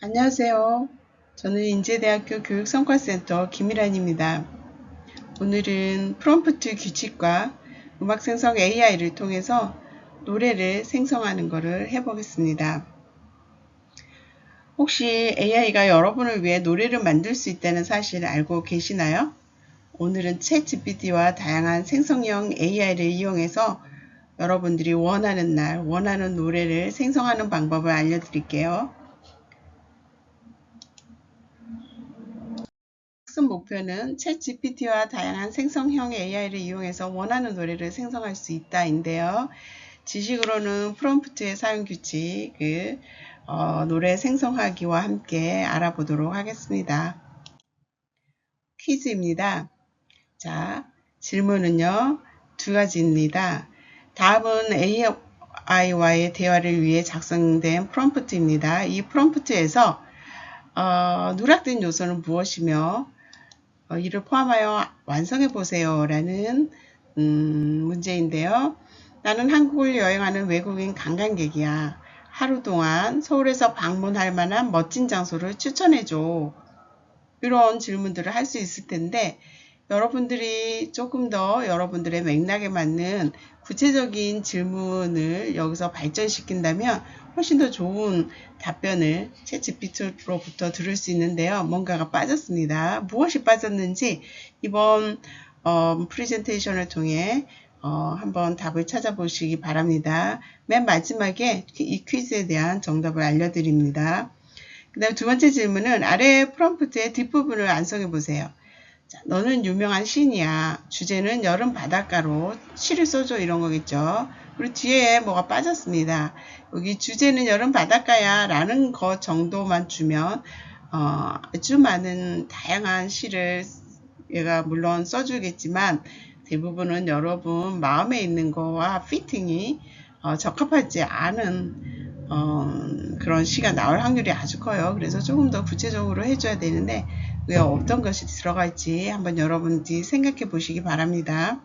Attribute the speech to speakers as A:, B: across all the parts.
A: 안녕하세요. 저는 인제대학교 교육성과센터 김일환입니다. 오늘은 프롬프트 규칙과 음악 생성 AI를 통해서 노래를 생성하는 것을 해보겠습니다. 혹시 AI가 여러분을 위해 노래를 만들 수 있다는 사실 알고 계시나요? 오늘은 챗GPT와 다양한 생성형 AI를 이용해서 여러분들이 원하는 날, 원하는 노래를 생성하는 방법을 알려드릴게요. 학습 목표는 챗GPT와 다양한 생성형 AI를 이용해서 원하는 노래를 생성할 수 있다인데요. 지식으로는 프롬프트의 사용 규칙, 노래 생성하기와 함께 알아보도록 하겠습니다. 퀴즈입니다. 자, 질문은요, 두 가지입니다. 다음은 AI와의 대화를 위해 작성된 프롬프트입니다. 이 프롬프트에서 누락된 요소는 무엇이며 이를 포함하여 완성해 보세요 라는 문제인데요. 나는 한국을 여행하는 외국인 관광객이야. 하루 동안 서울에서 방문할 만한 멋진 장소를 추천해줘. 이런 질문들을 할 수 있을 텐데 여러분들이 조금 더 여러분들의 맥락에 맞는 구체적인 질문을 여기서 발전시킨다면 훨씬 더 좋은 답변을 챗GPT로부터 들을 수 있는데요. 뭔가가 빠졌습니다. 무엇이 빠졌는지 이번 프레젠테이션을 통해 한번 답을 찾아보시기 바랍니다. 맨 마지막에 이 퀴즈에 대한 정답을 알려드립니다. 그 다음 두 번째 질문은 아래 프롬프트의 뒷부분을 완성해 보세요. 자, 너는 유명한 시인이야. 주제는 여름 바닷가로 시를 써줘 이런 거겠죠. 그리고 뒤에 뭐가 빠졌습니다. 여기 주제는 여름 바닷가야 라는 것 정도만 주면 아주 많은 다양한 시를 얘가 물론 써주겠지만 대부분은 여러분 마음에 있는 거와 피팅이 적합하지 않은 그런 시가 나올 확률이 아주 커요. 그래서 조금 더 구체적으로 해줘야 되는데 왜 어떤 것이 들어갈지 한번 여러분들이 생각해 보시기 바랍니다.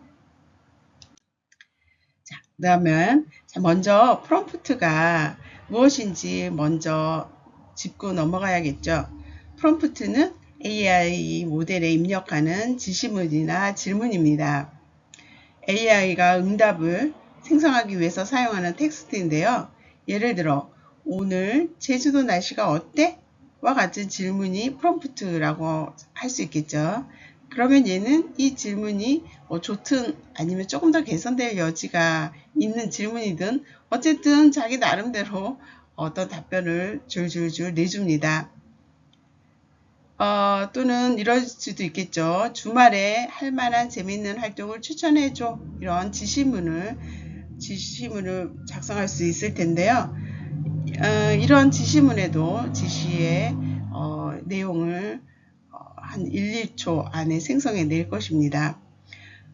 A: 자, 그다음은 먼저 프롬프트가 무엇인지 먼저 짚고 넘어가야겠죠. 프롬프트는 AI 모델에 입력하는 지시문이나 질문입니다. AI가 응답을 생성하기 위해서 사용하는 텍스트인데요. 예를 들어 오늘 제주도 날씨가 어때? 와 같은 질문이 프롬프트라고 할 수 있겠죠. 그러면 얘는 이 질문이 좋든 아니면 조금 더 개선될 여지가 있는 질문이든 어쨌든 자기 나름대로 어떤 답변을 줄줄줄 내줍니다. 또는 이럴 수도 있겠죠. 주말에 할 만한 재미있는 활동을 추천해줘. 이런 지시문을 작성할 수 있을 텐데요. 이런 지시문에도 지시의 내용을 한 1, 2초 안에 생성해 낼 것입니다.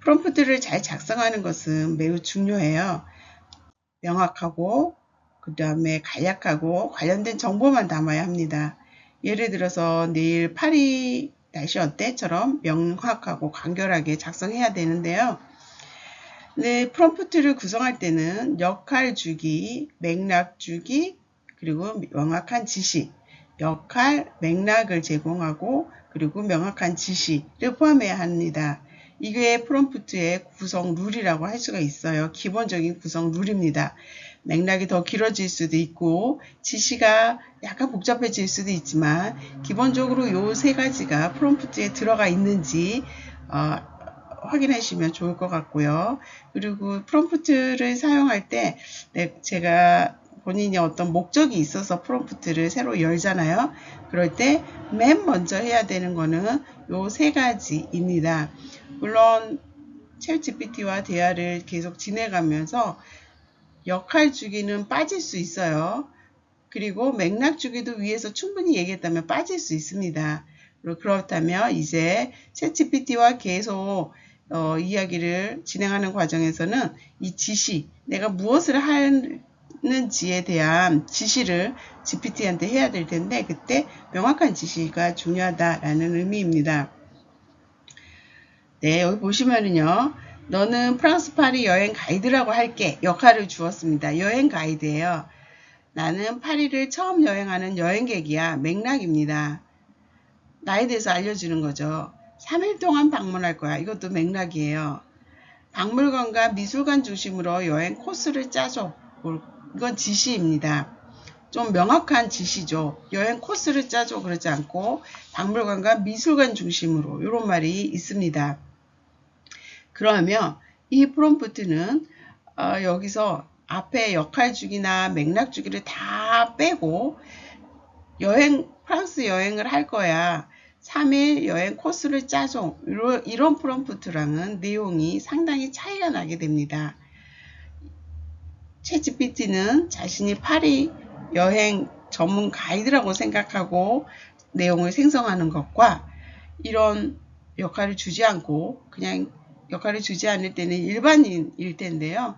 A: 프롬프트를 잘 작성하는 것은 매우 중요해요. 명확하고 그 다음에 간략하고 관련된 정보만 담아야 합니다. 예를 들어서 내일 파리 날씨 어때?처럼 명확하고 간결하게 작성해야 되는데요. 네, 프롬프트를 구성할 때는 역할 주기, 맥락 주기, 그리고 명확한 지시, 역할, 맥락을 제공하고 그리고 명확한 지시를 포함해야 합니다. 이게 프롬프트의 구성 룰이라고 할 수가 있어요. 기본적인 구성 룰입니다. 맥락이 더 길어질 수도 있고 지시가 약간 복잡해질 수도 있지만 기본적으로 이 세 가지가 프롬프트에 들어가 있는지 확인해 주시면 좋을 것 같고요. 그리고 프롬프트를 사용할 때 제가 본인이 어떤 목적이 있어서 프롬프트를 새로 열잖아요. 그럴 때 맨 먼저 해야 되는 거는 요 세 가지입니다. 물론 챗GPT와 대화를 계속 지내가면서 역할 주기는 빠질 수 있어요. 그리고 맥락 주기도 위에서 충분히 얘기했다면 빠질 수 있습니다. 그렇다면 이제 챗GPT와 계속 이야기를 진행하는 과정에서는 이 지시, 내가 무엇을 하는지에 대한 지시를 GPT한테 해야 될 텐데 그때 명확한 지시가 중요하다라는 의미입니다. 네, 여기 보시면은요. 너는 프랑스 파리 여행 가이드라고 할게 역할을 주었습니다. 여행 가이드예요. 나는 파리를 처음 여행하는 여행객이야. 맥락입니다. 나에 대해서 알려주는 거죠. 3일 동안 방문할 거야. 이것도 맥락이에요. 박물관과 미술관 중심으로 여행 코스를 짜줘. 이건 지시입니다. 좀 명확한 지시죠. 여행 코스를 짜줘 그러지 않고 박물관과 미술관 중심으로 이런 말이 있습니다. 그러면 이 프롬프트는 여기서 앞에 역할주기나 맥락주기를 다 빼고 프랑스 여행을 할 거야. 3일 여행 코스를 짜줘. 이런 프롬프트랑은 내용이 상당히 차이가 나게 됩니다. 챗GPT는 자신이 파리 여행 전문 가이드라고 생각하고 내용을 생성하는 것과 이런 역할을 주지 않고 그냥 역할을 주지 않을 때는 일반인일 텐데요.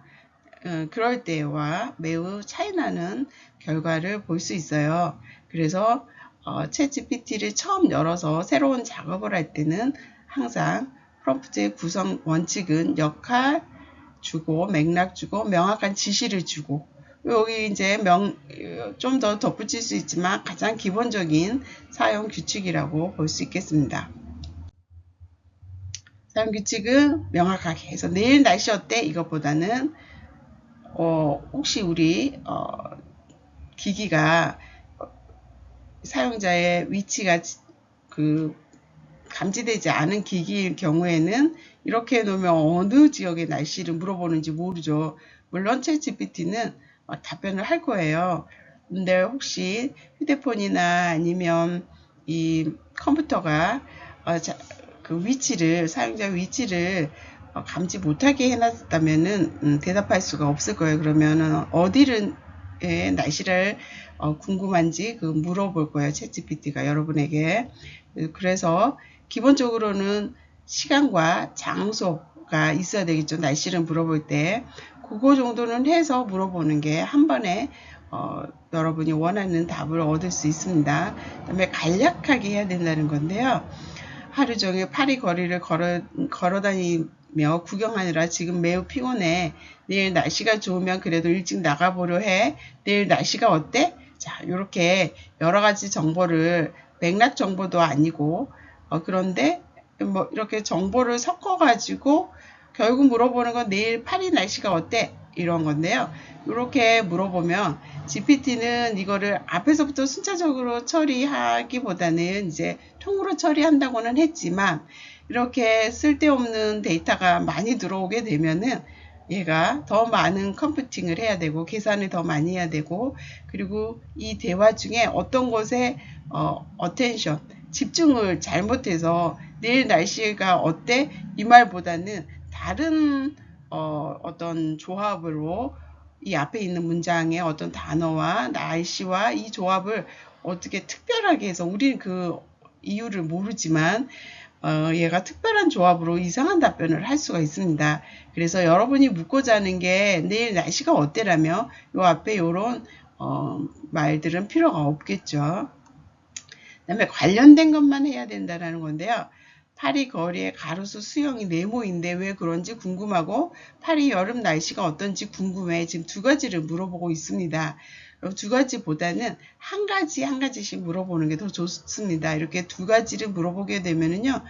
A: 그럴 때와 매우 차이나는 결과를 볼 수 있어요. 그래서 챗GPT를 처음 열어서 새로운 작업을 할 때는 항상 프롬프트의 구성 원칙은 역할 주고 맥락 주고 명확한 지시를 주고 여기 이제 좀 더 덧붙일 수 있지만 가장 기본적인 사용 규칙이라고 볼 수 있겠습니다. 사용 규칙은 명확하게 해서 내일 날씨 어때? 이것보다는 혹시 우리 기기가 사용자의 위치가 감지되지 않은 기기일 경우에는 이렇게 해놓으면 어느 지역의 날씨를 물어보는지 모르죠. 물론 챗GPT는 답변을 할 거예요. 근데 혹시 휴대폰이나 아니면 이 컴퓨터가 사용자 위치를 감지 못하게 해놨다면은 대답할 수가 없을 거예요. 그러면은 어디를 날씨를 궁금한지 물어볼 거예요. 챗GPT가 여러분에게. 그래서 기본적으로는 시간과 장소가 있어야 되겠죠. 날씨를 물어볼 때. 그거 정도는 해서 물어보는 게 한 번에 여러분이 원하는 답을 얻을 수 있습니다. 그다음에 간략하게 해야 된다는 건데요. 하루 종일 파리 거리를 걸어 다니며 구경하느라 지금 매우 피곤해. 내일 날씨가 좋으면 그래도 일찍 나가보려 해. 내일 날씨가 어때? 자, 이렇게 여러 가지 정보를 맥락 정보도 아니고 그런데 뭐 이렇게 정보를 섞어가지고 결국 물어보는 건 내일 파리 날씨가 어때? 이런 건데요. 이렇게 물어보면 GPT는 이거를 앞에서부터 순차적으로 처리하기보다는 이제 통으로 처리한다고는 했지만 이렇게 쓸데없는 데이터가 많이 들어오게 되면은 얘가 더 많은 컴퓨팅을 해야 되고 계산을 더 많이 해야 되고 그리고 이 대화 중에 어떤 것에 어텐션 집중을 잘못해서 내일 날씨가 어때? 이 말보다는 다른 어떤 조합으로 이 앞에 있는 문장의 어떤 단어와 날씨와 이 조합을 어떻게 특별하게 해서 우리는 그 이유를 모르지만 얘가 특별한 조합으로 이상한 답변을 할 수가 있습니다. 그래서 여러분이 묻고자 하는 게 내일 날씨가 어때라며 요 앞에 이런 말들은 필요가 없겠죠. 그 다음에 관련된 것만 해야 된다는 건데요. 파리 거리의 가로수 수영이 네모인데 왜 그런지 궁금하고 파리 여름 날씨가 어떤지 궁금해. 지금 두 가지를 물어보고 있습니다. 두 가지보다는 한 가지씩 물어보는 게 더 좋습니다. 이렇게 두 가지를 물어보게 되면은요,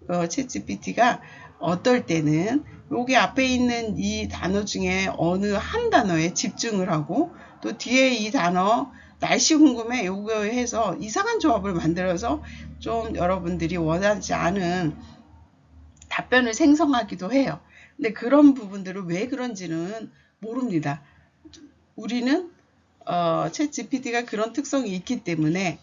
A: 챗GPT가 어떨 때는 여기 앞에 있는 이 단어 중에 어느 한 단어에 집중을 하고 또 뒤에 이 단어 날씨 궁금해 요거 해서 이상한 조합을 만들어서 좀 여러분들이 원하지 않은 답변을 생성하기도 해요. 근데 그런 부분들을 왜 그런지는 모릅니다. 우리는 챗GPT가 그런 특성이 있기 때문에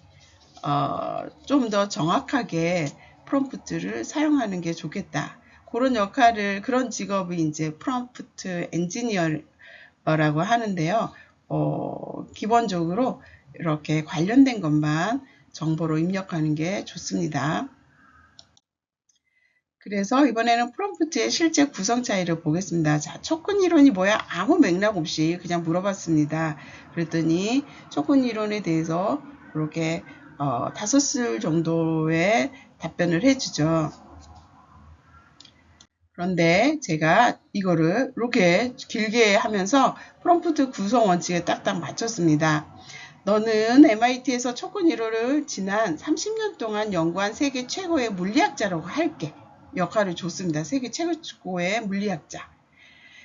A: 좀 더 정확하게 프롬프트를 사용하는 게 좋겠다. 그런 역할을 그런 직업이 이제 프롬프트 엔지니어라고 하는데요. 기본적으로 이렇게 관련된 것만 정보로 입력하는 게 좋습니다. 그래서 이번에는 프롬프트의 실제 구성 차이를 보겠습니다. 자, 촉근 이론이 뭐야? 아무 맥락 없이 그냥 물어봤습니다. 그랬더니 촉근 이론에 대해서 이렇게 5줄 정도의 답변을 해주죠. 그런데 제가 이거를 이렇게 길게 하면서 프롬프트 구성 원칙에 딱딱 맞췄습니다. 너는 MIT에서 초권 1호를 지난 30년 동안 연구한 세계 최고의 물리학자라고 할게. 역할을 줬습니다. 세계 최고의 물리학자.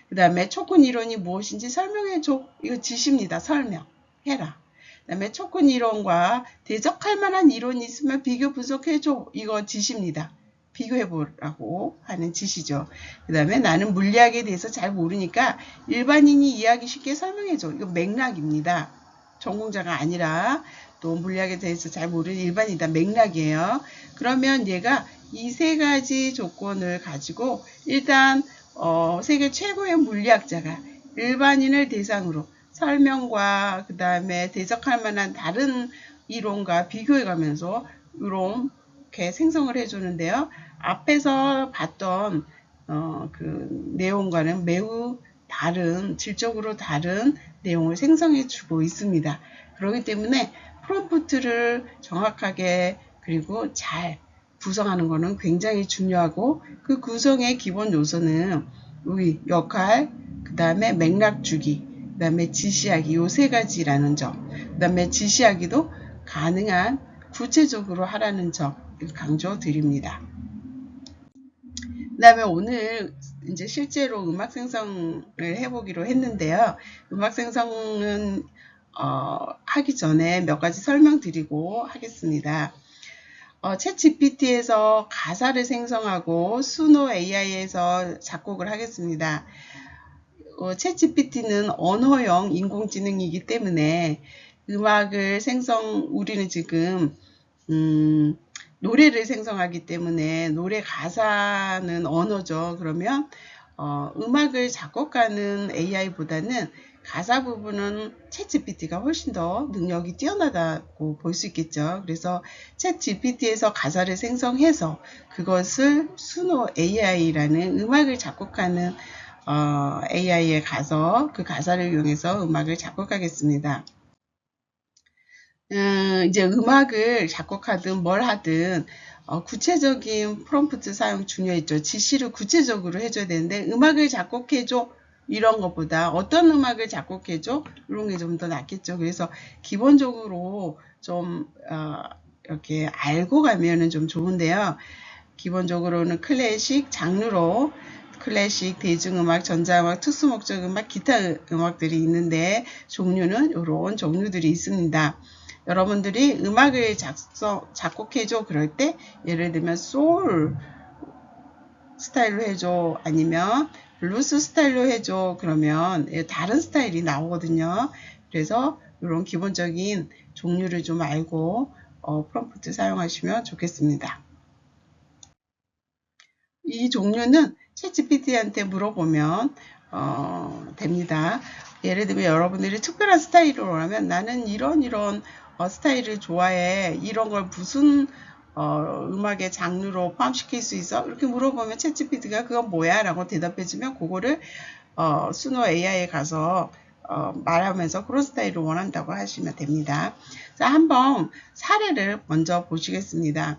A: 그 다음에 초권 이론이 무엇인지 설명해줘. 이거 지시입니다. 설명해라. 그 다음에 초권 이론과 대적할 만한 이론이 있으면 비교 분석해줘. 이거 지시입니다. 비교해보라고 하는 지시죠. 그 다음에 나는 물리학에 대해서 잘 모르니까 일반인이 이해하기 쉽게 설명해줘. 이거 맥락입니다. 전공자가 아니라 또 물리학에 대해서 잘 모르는 일반이다. 맥락이에요. 그러면 얘가 이 세 가지 조건을 가지고 일단 세계 최고의 물리학자가 일반인을 대상으로 설명과 그 다음에 대적할 만한 다른 이론과 비교해가면서 이렇게 생성을 해주는데요. 앞에서 봤던 그 내용과는 매우 다른, 질적으로 다른 내용을 생성해주고 있습니다. 그렇기 때문에 프롬프트를 정확하게 그리고 잘 구성하는 것은 굉장히 중요하고 그 구성의 기본 요소는 우리 역할, 그 다음에 맥락 주기, 그 다음에 지시하기 요 세 가지라는 점, 그 다음에 지시하기도 가능한 구체적으로 하라는 점 강조 드립니다. 그 다음에 오늘 이제 실제로 음악 생성을 해보기로 했는데요. 음악 생성은 하기 전에 몇 가지 설명드리고 하겠습니다. 챗 GPT에서 가사를 생성하고 수노 AI에서 작곡을 하겠습니다. 챗 GPT는 언어형 인공지능이기 때문에 음악을 우리는 지금 노래를 생성하기 때문에 노래 가사는 언어죠. 그러면 음악을 작곡하는 AI보다는 가사 부분은 챗 GPT가 훨씬 더 능력이 뛰어나다고 볼 수 있겠죠. 그래서 챗 GPT에서 가사를 생성해서 그것을 수노 AI라는 음악을 작곡하는 AI에 가서 그 가사를 이용해서 음악을 작곡하겠습니다. 이제 음악을 작곡하든 뭘 하든 구체적인 프롬프트 사용 중요했죠. 지시를 구체적으로 해줘야 되는데 음악을 작곡해줘 이런 것보다 어떤 음악을 작곡해줘 이런 게 좀 더 낫겠죠. 그래서 기본적으로 좀 이렇게 알고 가면은 좀 좋은데요. 기본적으로는 클래식 장르로 클래식, 대중음악, 전자음악, 특수목적음악, 기타 음악들이 있는데 종류는 이런 종류들이 있습니다. 여러분들이 음악을 작곡해줘 그럴 때 예를 들면 소울 스타일로 해줘 아니면 블루스 스타일로 해줘 그러면 다른 스타일이 나오거든요. 그래서 이런 기본적인 종류를 좀 알고 프롬프트 사용하시면 좋겠습니다. 이 종류는 챗GPT한테 물어보면 됩니다. 예를 들면 여러분들이 특별한 스타일을 원하면 나는 이런 스타일을 좋아해. 이런 걸 무슨 음악의 장르로 포함시킬 수 있어? 이렇게 물어보면 챗GPT가 그건 뭐야? 라고 대답해주면 그거를 수노 AI에 가서 말하면서 그런 스타일을 원한다고 하시면 됩니다. 자, 한번 사례를 먼저 보시겠습니다.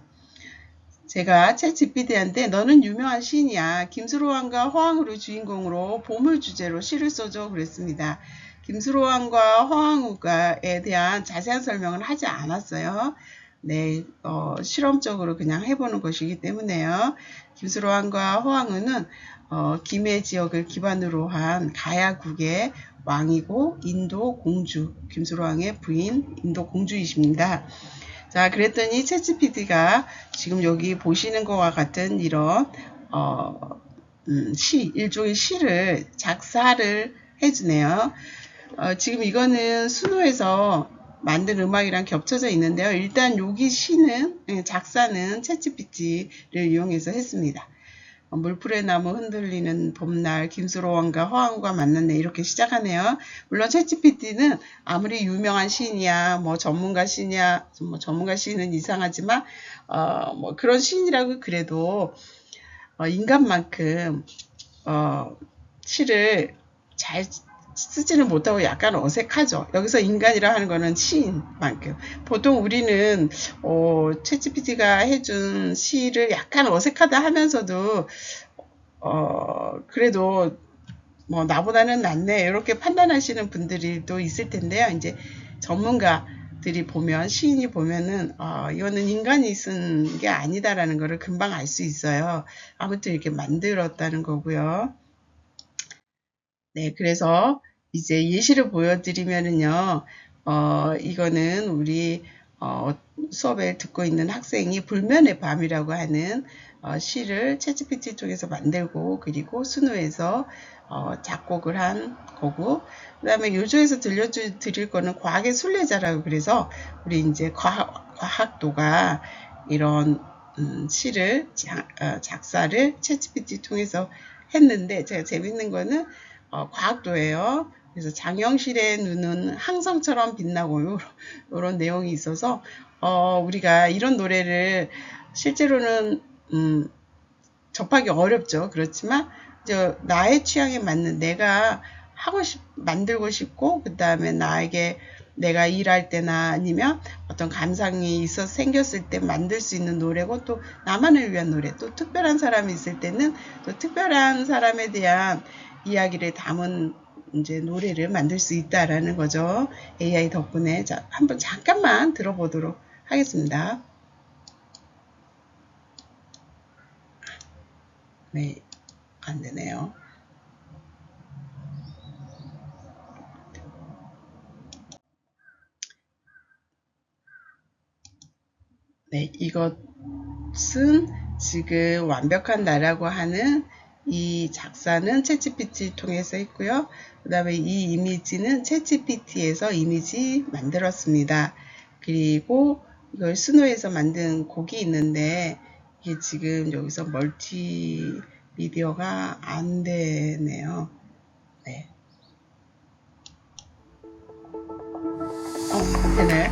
A: 제가 챗 GPT한테 너는 유명한 시인이야. 김수로왕과 허황우를 주인공으로 보물 주제로 시를 써줘 그랬습니다. 김수로왕과 허황우에 대한 자세한 설명은 하지 않았어요. 네, 실험적으로 그냥 해보는 것이기 때문에요. 김수로왕과 허황우는 김해 지역을 기반으로 한 가야국의 왕이고 인도 공주, 김수로왕의 부인 인도 공주이십니다. 자, 그랬더니 챗GPT가 지금 여기 보시는 것과 같은 이런 일종의 시를 작사를 해주네요. 지금 이거는 수노에서 만든 음악이랑 겹쳐져 있는데요. 일단 여기 시는 작사는 챗GPT를 이용해서 했습니다. 물풀의 나무 흔들리는 봄날 김수로왕과 허황우가 만났네 이렇게 시작하네요. 물론 챗GPT는 아무리 유명한 시인이야 뭐 전문가 시인이야 뭐 전문가 시인은 이상하지만 뭐 그런 시인이라고 그래도 인간만큼 시를 잘 쓰지는 못하고 약간 어색하죠. 여기서 인간이라 하는 거는 시인만큼. 보통 우리는 챗GPT가 해준 시를 약간 어색하다 하면서도 그래도 뭐 나보다는 낫네 이렇게 판단하시는 분들이 또 있을 텐데요. 이제 전문가들이 보면 시인이 보면은 이거는 인간이 쓴 게 아니다라는 것을 금방 알 수 있어요. 아무튼 이렇게 만들었다는 거고요. 네, 그래서 이제 예시를 보여드리면은요, 이거는 우리 수업에 듣고 있는 학생이 불면의 밤이라고 하는 시를 챗GPT 통해서 만들고 그리고 수노에서 작곡을 한 거고, 그 다음에 요조에서 들려드릴 거는 과학의 순례자라고 그래서 우리 이제 과학도가 이런 시를 작사를 챗GPT 통해서 했는데 제가 재밌는 거는 과학도예요. 그래서 장영실의 눈은 항성처럼 빛나고 이런 내용이 있어서 우리가 이런 노래를 실제로는 접하기 어렵죠. 그렇지만 나의 취향에 맞는 내가 만들고 싶고 그 다음에 나에게 내가 일할 때나 아니면 어떤 감상이 있어서 생겼을 때 만들 수 있는 노래고 또 나만을 위한 노래 또 특별한 사람이 있을 때는 또 특별한 사람에 대한 이야기를 담은 이제 노래를 만들 수 있다라는 거죠. AI 덕분에. 자, 한번 잠깐만 들어보도록 하겠습니다. 네, 안 되네요. 네, 이것은 지금 완벽한 나라고 하는 이 작사는 챗GPT 통해서 했고요. 그 다음에 이 이미지는 챗GPT에서 이미지 만들었습니다. 그리고 이걸 스노에서 만든 곡이 있는데 이게 지금 여기서 멀티미디어가 안 되네요. 네. 되네.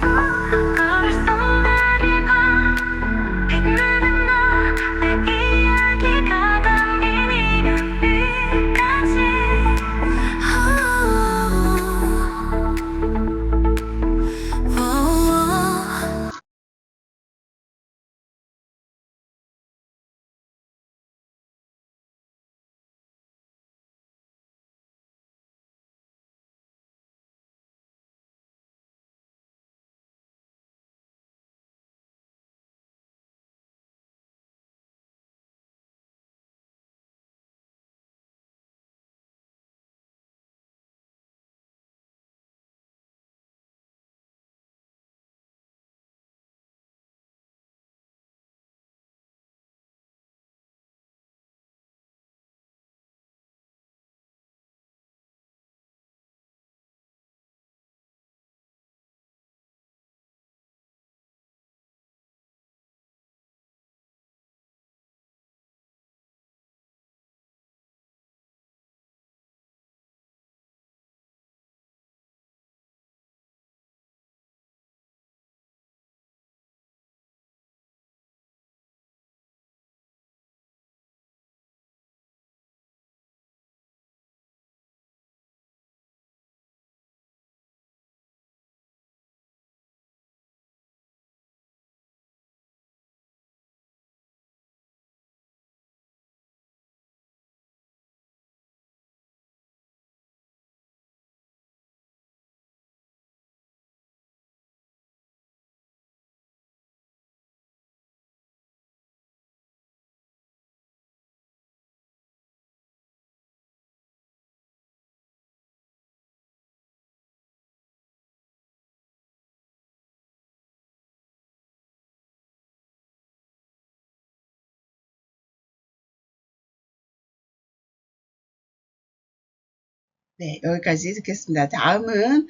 A: 네, 여기까지 듣겠습니다. 다음은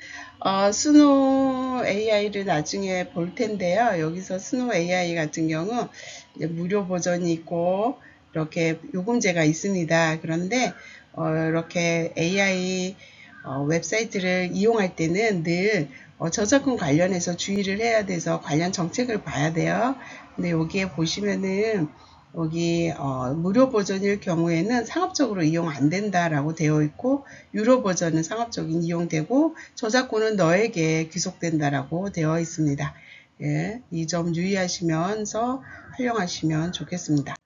A: 스노 AI를 나중에 볼 텐데요. 여기서 스노 AI 같은 경우 이제 무료 버전이 있고 이렇게 요금제가 있습니다. 그런데 이렇게 AI 웹사이트를 이용할 때는 늘 저작권 관련해서 주의를 해야 돼서 관련 정책을 봐야 돼요. 근데 여기에 보시면은 여기 무료 버전일 경우에는 상업적으로 이용 안 된다라고 되어 있고 유료 버전은 상업적인 이용되고 저작권은 너에게 귀속된다라고 되어 있습니다. 예, 이 점 유의하시면서 활용하시면 좋겠습니다.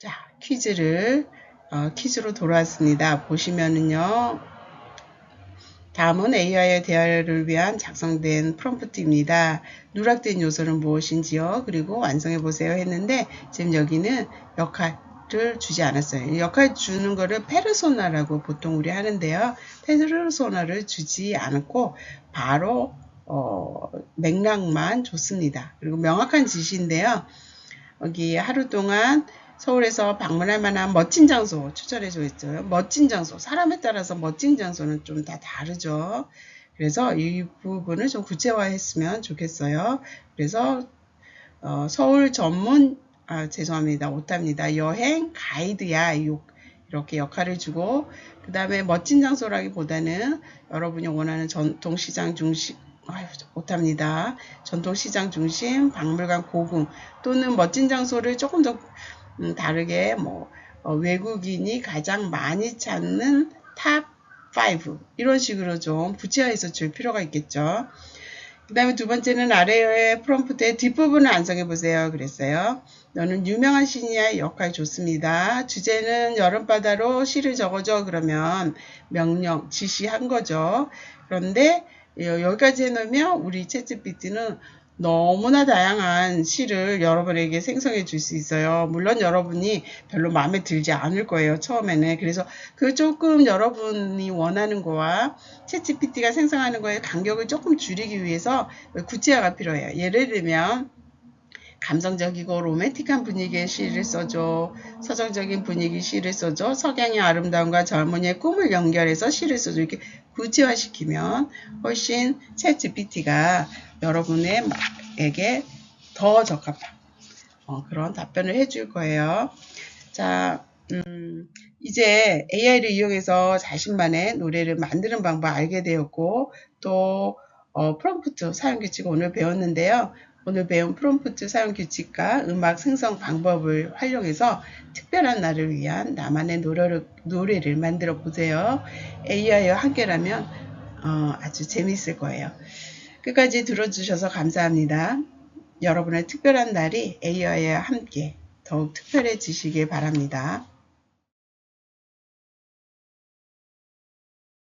A: 자, 퀴즈로 돌아왔습니다. 보시면은요. 다음은 AI의 대화를 위한 작성된 프롬프트입니다. 누락된 요소는 무엇인지요? 그리고 완성해보세요 했는데 지금 여기는 역할을 주지 않았어요. 역할 주는 거를 페르소나라고 보통 우리 하는데요. 페르소나를 주지 않았고 바로 맥락만 줬습니다. 그리고 명확한 지시인데요. 여기 하루 동안 서울에서 방문할 만한 멋진 장소 추천해줘 있죠. 멋진 장소. 사람에 따라서 멋진 장소는 좀 다 다르죠. 그래서 이 부분을 좀 구체화했으면 좋겠어요. 그래서 서울 전문 죄송합니다. 오답니다. 여행 가이드야. 이렇게 역할을 주고 그 다음에 멋진 장소라기보다는 여러분이 원하는 전통시장 중심 못합니다. 전통시장 중심, 박물관 고궁 또는 멋진 장소를 조금 더 다르게 외국인이 가장 많이 찾는 탑 5 이런 식으로 좀 구체화해서 줄 필요가 있겠죠. 그 다음에 두 번째는 아래의 프롬프트의 뒷부분을 완성해 보세요. 그랬어요. 너는 유명한 시인이야. 역할 좋습니다. 주제는 여름바다로 시를 적어줘. 그러면 명령, 지시한 거죠. 그런데 여기까지 해놓으면 우리 챗GPT는 너무나 다양한 시를 여러분에게 생성해 줄 수 있어요. 물론 여러분이 별로 마음에 들지 않을 거예요. 처음에는. 그래서 그 조금 여러분이 원하는 거와 챗GPT가 생성하는 거의 간격을 조금 줄이기 위해서 구체화가 필요해요. 예를 들면 감성적이고 로맨틱한 분위기의 시를 써줘. 서정적인 분위기 시를 써줘. 석양의 아름다움과 젊은이의 꿈을 연결해서 시를 써줘. 이렇게 구체화시키면 훨씬 챗GPT가 여러분에게 더 적합한 그런 답변을 해줄 거예요. 자, 이제 AI를 이용해서 자신만의 노래를 만드는 방법 알게 되었고 또 프롬프트 사용 규칙을 오늘 배웠는데요. 오늘 배운 프롬프트 사용 규칙과 음악 생성 방법을 활용해서 특별한 날을 위한 나만의 노래를 만들어 보세요. AI와 함께라면 아주 재미있을 거예요. 끝까지 들어주셔서 감사합니다. 여러분의 특별한 날이 AI와 함께 더욱 특별해지시길 바랍니다.